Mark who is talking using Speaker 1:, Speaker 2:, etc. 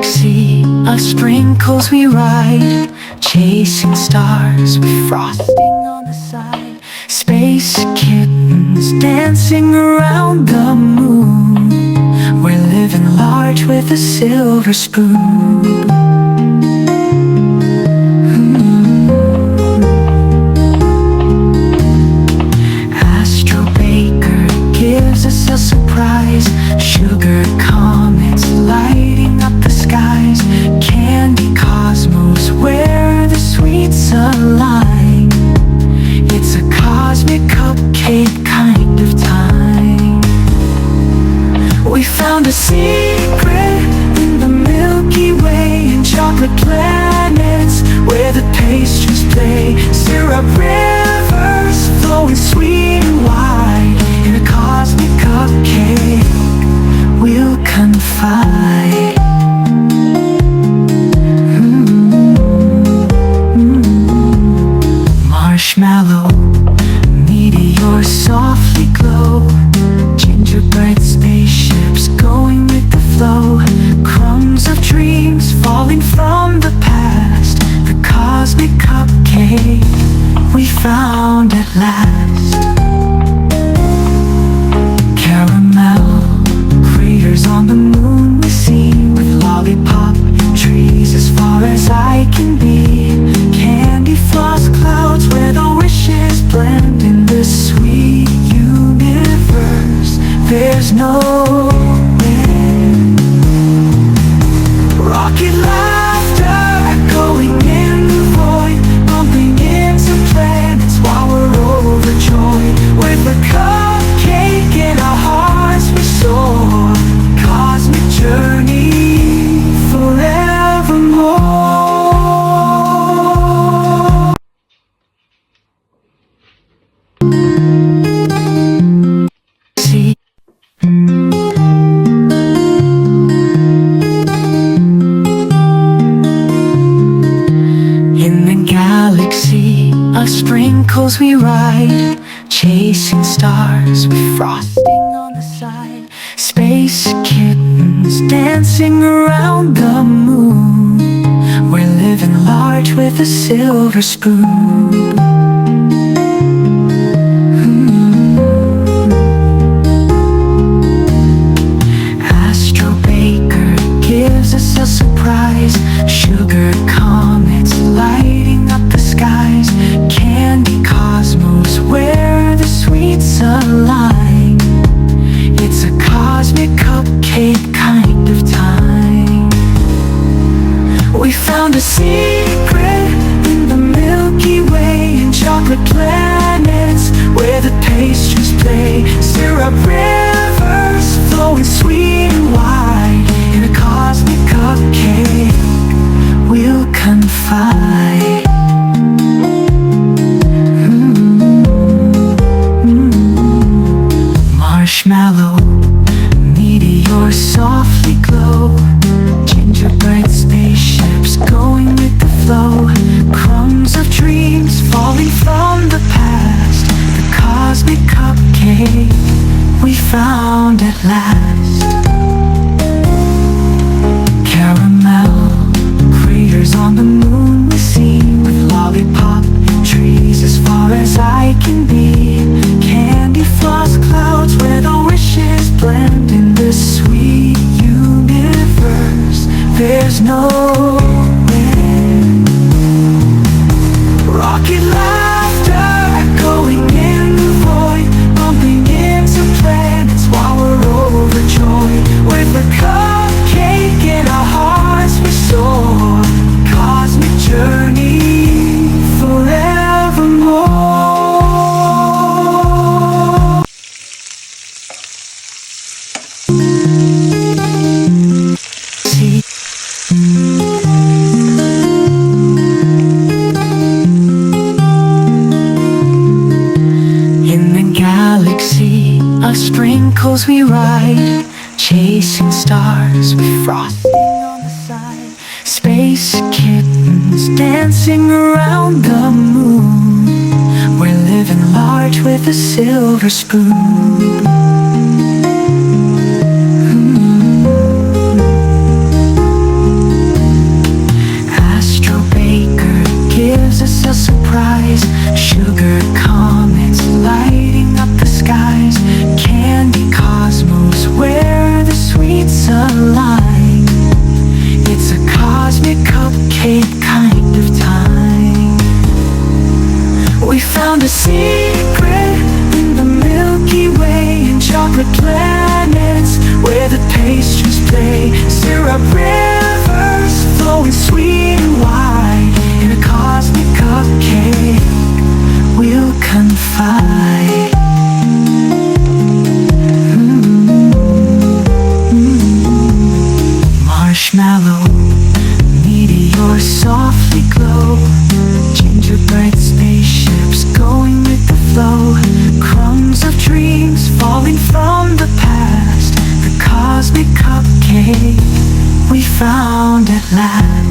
Speaker 1: galaxy of sprinkles we ride, chasing stars with frosting on the side. Space kittens dancing around the moon. We're living large with a silver spoon. Astro Baker gives us a surprise. Sugar comets lighting up the skies. Candy cosmos where the sweets align. It's a cosmic cupcake kind of time. We found a secret in the Milky Way, in chocolate planets where the pastries play. Syrup rivers flowing sweet and wide. In a cosmic cupcake we'll confide. Marshmallow meteors softly glow. Gingerbread spaceships going with the flow. Crumbs of dreams falling from the past. The cosmic cupcake we found at last. Caramel craters on the moon we see, with lollipop trees as far as I can be. Candy floss clouds where the wishes blend. In this sweet universe there's no end. Rocket laughter echoing in the void, bumping into planets while we're overjoyed. With a cupcake in our hearts we soar. Cosmic journey forevermore. See, in the galaxy of sprinkles we ride, chasing stars with frosting on the side. Space kittens dancing around the moon. We're living large with a silver spoon. Astro Baker gives us a surprise. Sugar comets lighting up the skies. Candy cosmos where the sweets align. It's a cosmic cupcake kind of time. We found a secret in the Milky Way, in chocolate planets where the pastries play. Syrup rivers flowing sweet and wide. In a cosmic cupcake we'll confide. Marshmallow meteors softly glow. Gingerbread spaceships going with the flow. Crumbs of dreams falling from the past. The cosmic cupcake we found at last. Caramel craters on the moon we see, with lollipop trees as far as I can be. Candy floss clouds where the wishes blend. In this sweet universe there's no end. Rocket laughter echoing in the void, bumping into planets while we're overjoyed. With a cupcake in our hearts we soar. Cosmic journey forevermore. See, in the galaxy of sprinkles we ride, chasing stars with frosting on the side. Space kittens dancing around the moon. We're living large with a silver spoon. floor softly glow. Gingerbread spaceships going with the flow. Crumbs of dreams falling from the past. The cosmic cupcake we found at last.